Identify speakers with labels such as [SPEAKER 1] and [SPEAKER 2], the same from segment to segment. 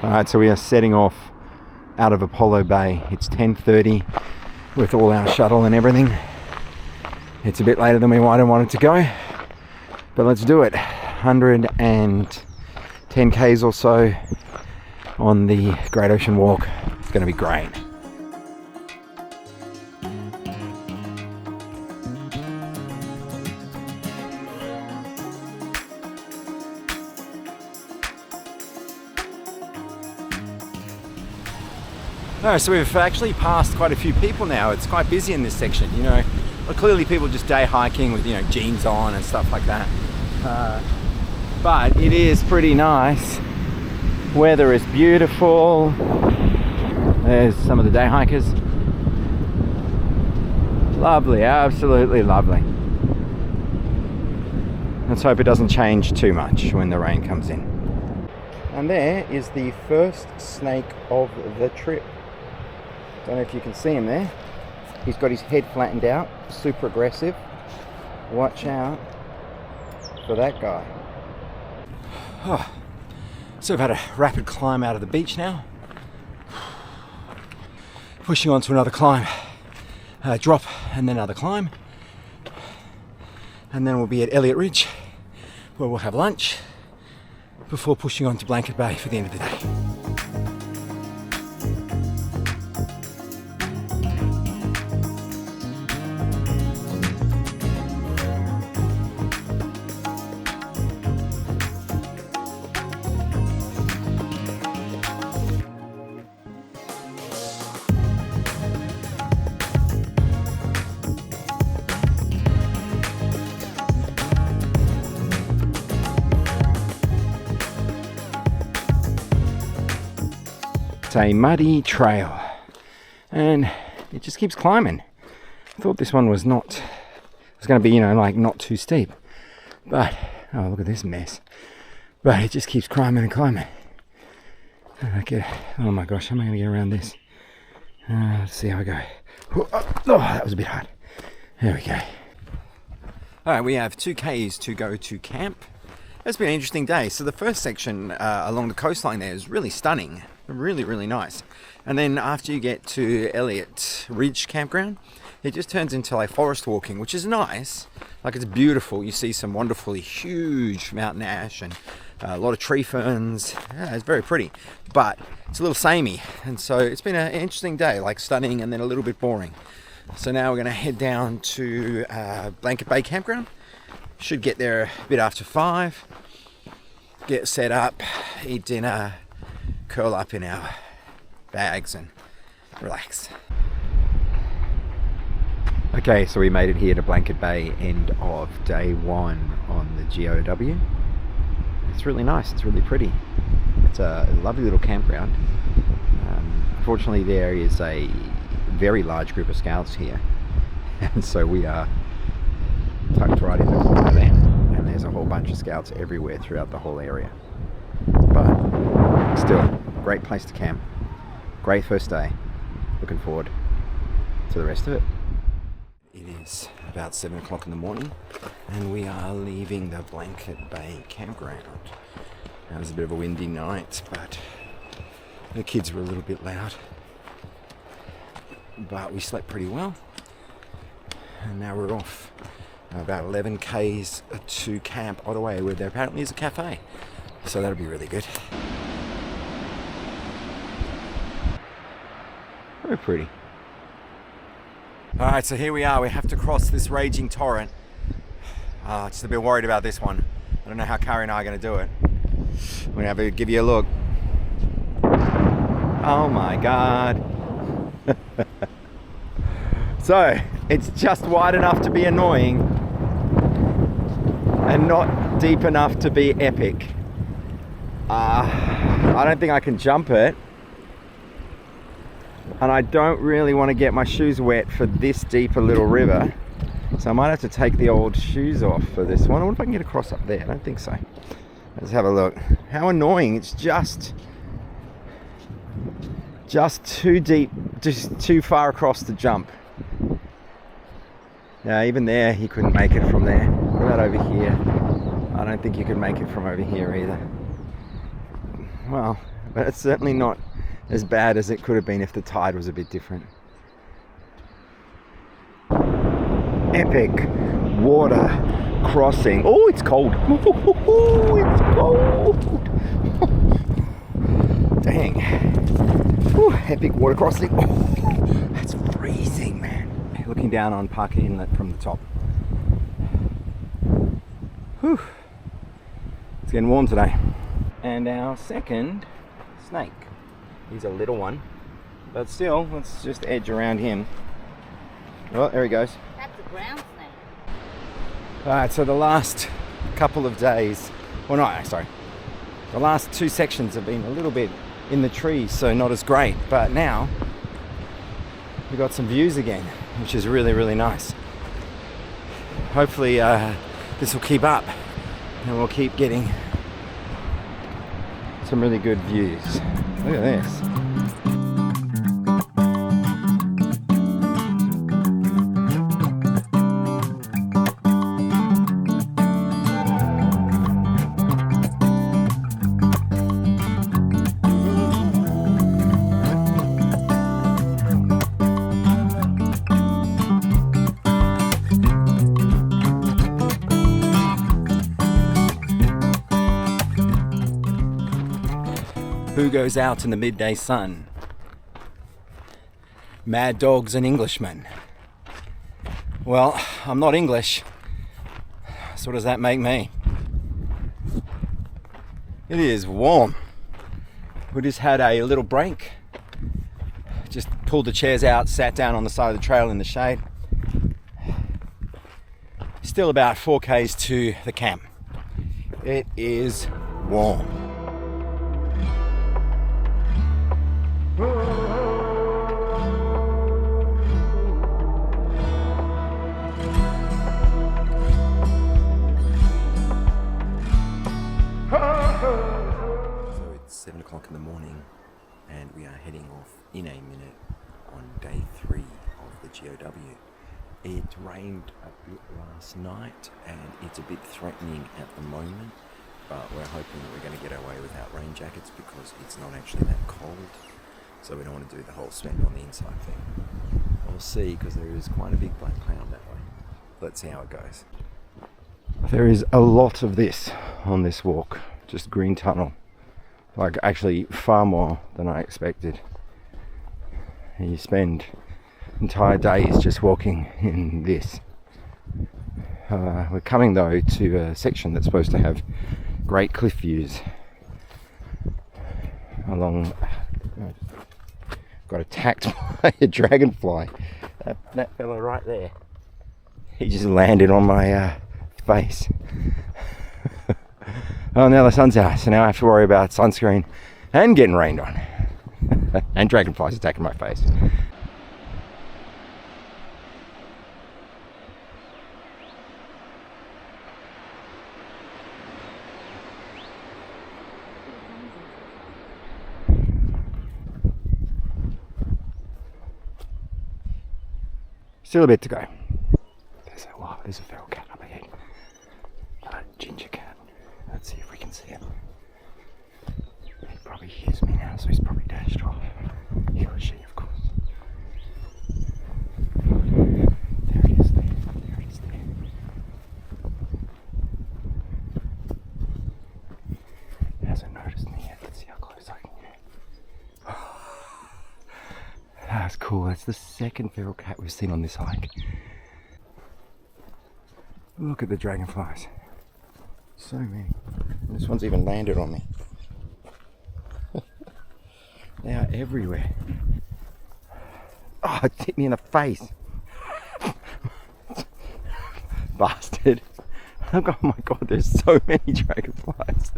[SPEAKER 1] Alright, so we are setting off out of Apollo Bay. It's 10:30 with all our shuttle and everything. It's a bit later than we might have wanted to go, but let's do it. 110 k's or so on the Great Ocean Walk. It's going to be great. No, so we've actually passed quite a few people now. It's quite busy in this section, you know. Well, clearly people just day hiking with, you know, jeans on and stuff like that. But it is pretty nice. Weather is beautiful. There's some of the day hikers. Lovely, absolutely lovely. Let's hope it doesn't change too much when the rain comes in. And there is the first snake of the trip. Don't know if you can see him there. He's got his head flattened out, super aggressive. Watch out for that guy. Oh, so we've had a rapid climb out of the beach now. Pushing on to another climb. Drop and then another climb. And then we'll be at Elliott Ridge, where we'll have lunch before pushing on to Blanket Bay for the end of the day. It's a muddy trail and it just keeps climbing. I thought this one was going to be, you know, like not too steep, but oh, look at this mess. But it just keeps climbing and climbing. Oh my gosh, how am I going to get around this? Let's see how I go. Oh, that was a bit hard. There we go. All right, we have 2 k's to go to camp. It's been an interesting day. So the first section along the coastline there is really stunning. Really, really nice. And then after you get to Elliott Ridge Campground, it just turns into like forest walking, which is nice. Like, it's beautiful. You see some wonderfully huge mountain ash and a lot of tree ferns. Yeah, it's very pretty, but it's a little samey. And so it's been an interesting day, like stunning and then a little bit boring. So now we're going to head down to Blanket Bay Campground. Should get there a bit after 5. Get set up, eat dinner, curl up in our bags and relax. Okay, so we made it here to Blanket Bay, end of day 1 on the GOW. It's really nice, it's really pretty. It's a lovely little campground. Unfortunately, there is a very large group of scouts here, and so we are tucked right in the corner there, and there's a whole bunch of scouts everywhere throughout the whole area. But still, great place to camp. Great first day. Looking forward to the rest of it. It is about 7 o'clock in the morning and we are leaving the Blanket Bay Campground. It was a bit of a windy night, but the kids were a little bit loud. But we slept pretty well. And now we're off about 11 k's to Camp Ottaway, where there apparently is a cafe. So that'll be really good. Very pretty. Alright, so here we are. We have to cross this raging torrent. Just a bit worried about this one. I don't know how Carrie and I are going to do it. I'm going to have to give you a look. Oh my god. So, it's just wide enough to be annoying and not deep enough to be epic. I don't think I can jump it, and I don't really want to get my shoes wet for this deep a little river, so I might have to take the old shoes off for this one. I wonder if I can get across up there. I don't think so. Let's have a look. How annoying. It's just too deep, just too far across to jump. Yeah, even there he couldn't make it from there. What about over here? I don't think you could make it from over here either. Well, but it's certainly not as bad as it could have been if the tide was a bit different. Epic water crossing. Oh, it's cold. Oh, it's cold. Dang. Whew, epic water crossing. Oh, that's freezing, man. Looking down on Parker Inlet from the top. Whew. It's getting warm today. And our second snake. He's a little one, but still, let's just edge around him. Oh, there he goes.
[SPEAKER 2] That's a ground snake.
[SPEAKER 1] Alright, so the last couple of days, well not, sorry, the last two sections have been a little bit in the trees, so not as great, but now we've got some views again, which is really, really nice. Hopefully this will keep up and we'll keep getting some really good views. Look at this. Who goes out in the midday sun? Mad dogs and Englishmen. Well, I'm not English, so what does that make me? It is warm. We just had a little break. Just pulled the chairs out, sat down on the side of the trail in the shade. Still about 4 k's to the camp. It is warm. So it's 7 o'clock in the morning and we are heading off in a minute on day 3 of the GOW. It rained a bit last night and it's a bit threatening at the moment, but we're hoping that we're going to get away without rain jackets because it's not actually that cold. So we don't want to do the whole spend on the inside thing. We'll see, because there is quite a big black cloud that way. Let's see how it goes. There is a lot of this on this walk, just green tunnel. Like actually far more than I expected. And you spend entire days just walking in this. We're coming though to a section that's supposed to have great cliff views along. Got attacked by a dragonfly. That fellow right there. He just landed on my face. Oh, now the sun's out, so now I have to worry about sunscreen and getting rained on. And dragonflies attacking my face. Still a bit to go. There's a feral cat up ahead. A ginger cat. Let's see if we can see him. He probably hears me now, so he's probably dashed off. He or she, of course. There it is there. There it is there. He hasn't noticed me yet. Let's see how close I can get. That's cool. That's the second feral cat we've seen on this hike. Look at the dragonflies. So many. And this one's even landed on me. They are everywhere. Oh, it hit me in the face. Bastard. Oh my god, there's so many dragonflies.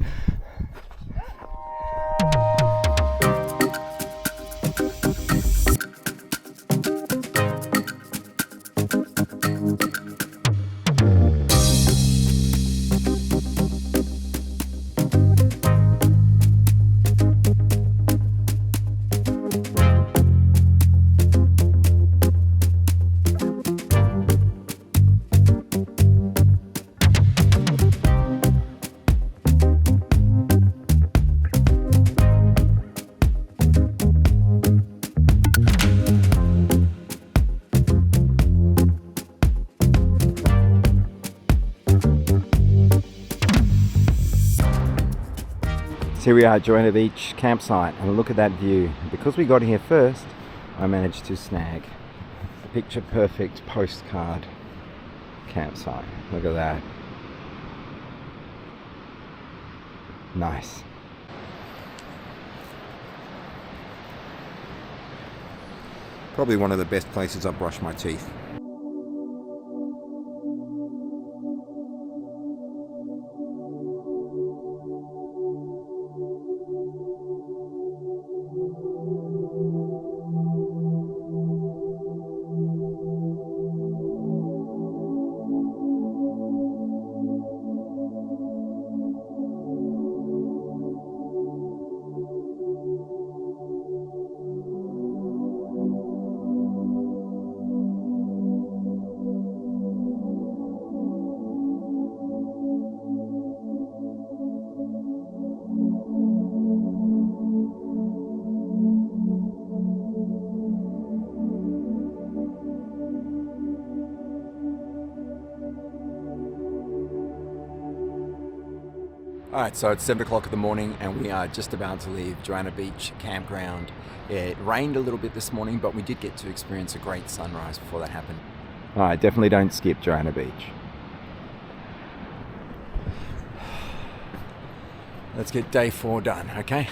[SPEAKER 1] So here we are at Joanna Beach campsite, and look at that view. Because we got here first, I managed to snag a picture perfect postcard campsite. Look at that. Nice. Probably one of the best places I've brushed my teeth. Alright, so it's 7 o'clock in the morning and we are just about to leave Joanna Beach campground. It rained a little bit this morning, but we did get to experience a great sunrise before that happened. Alright, definitely don't skip Joanna Beach. Let's get day 4 done, okay?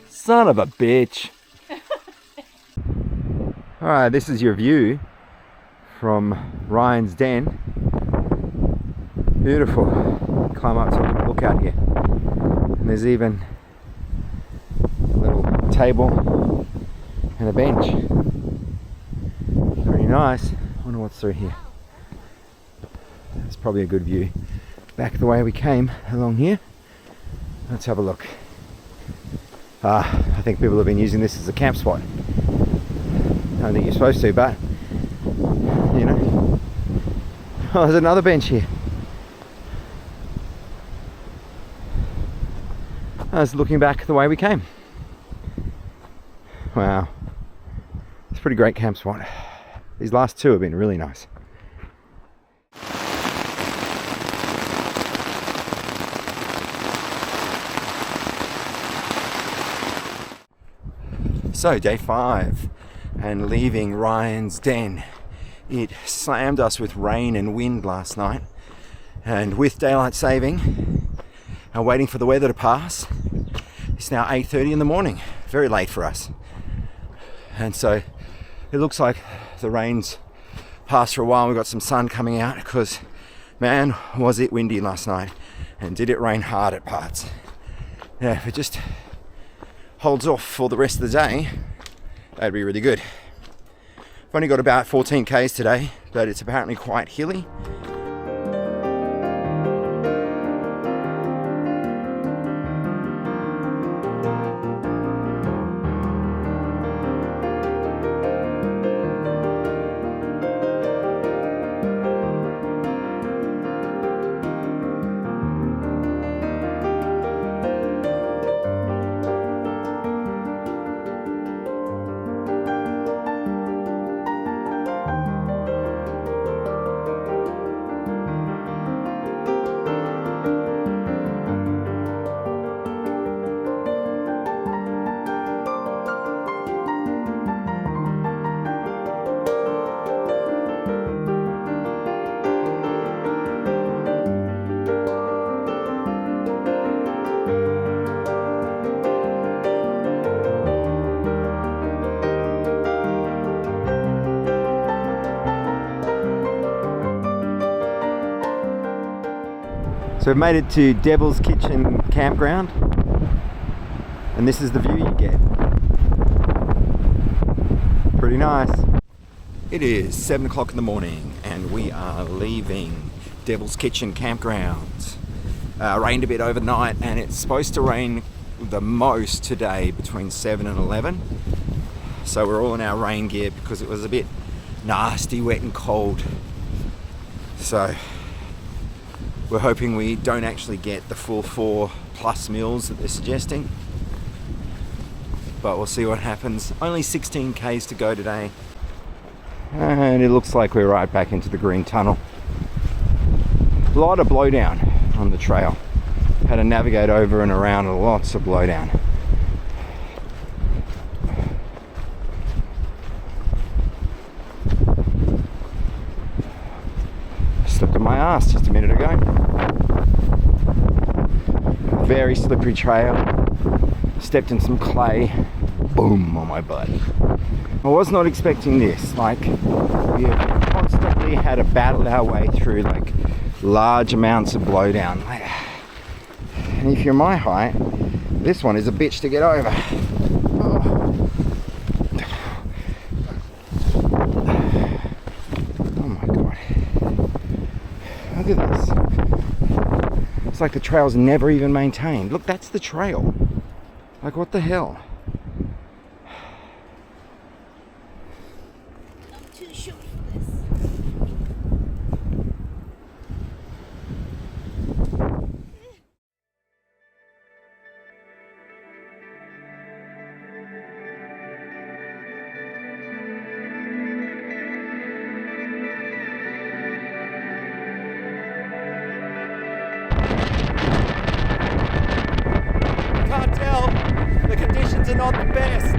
[SPEAKER 1] Son of a bitch. Alright, this is your view from Ryan's Den. Beautiful. Climb up to look out here. And there's even a little table and a bench. Very nice. I wonder what's through here. It's probably a good view. Back the way we came along here. Let's have a look. I think people have been using this as a camp spot. I don't think you're supposed to, but you know. Oh, there's another bench here. I was looking back the way we came. Wow. It's a pretty great camp spot. These last two have been really nice. So day 5 and leaving Ryan's Den. It slammed us with rain and wind last night, and with daylight saving and waiting for the weather to pass, it's now 8:30 in the morning. Very late for us. And so it looks like the rain's passed for a while. We've got some sun coming out because, man, was it windy last night, and did it rain hard at parts. Yeah, if it just holds off for the rest of the day, that'd be really good. I've only got about 14 k's today, but it's apparently quite hilly. So we've made it to Devil's Kitchen Campground. And this is the view you get. Pretty nice. It is 7 o'clock in the morning and we are leaving Devil's Kitchen campground. Rained a bit overnight and it's supposed to rain the most today between 7 and 11. So we're all in our rain gear because it was a bit nasty, wet and cold. So we're hoping we don't actually get the full 4+ meals that they're suggesting. But we'll see what happens. Only 16 Ks to go today. And it looks like we're right back into the green tunnel. A lot of blowdown on the trail. Had to navigate over and around, lots of blowdown. Slipped on my ass just a minute ago. Very slippery trail. Stepped in some clay. Boom on my butt. I was not expecting this. Like, we have constantly had to battle our way through like large amounts of blowdown. And if you're my height, this one is a bitch to get over. Oh my god. Look at this. It's like the trail's never even maintained. Look, that's the trail. Like, what the hell?
[SPEAKER 2] I'm too short for this.
[SPEAKER 1] Can't tell. The conditions are not the best.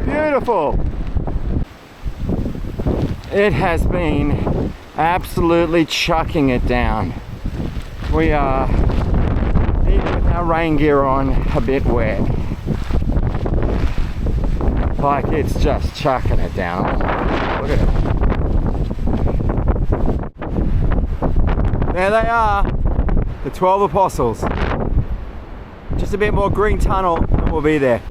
[SPEAKER 1] Beautiful. It has been absolutely chucking it down. We are, even with our rain gear on, a bit wet. Like, it's just chucking it down. Look at it. There they are, the 12 apostles. Just a bit more green tunnel and we'll be there.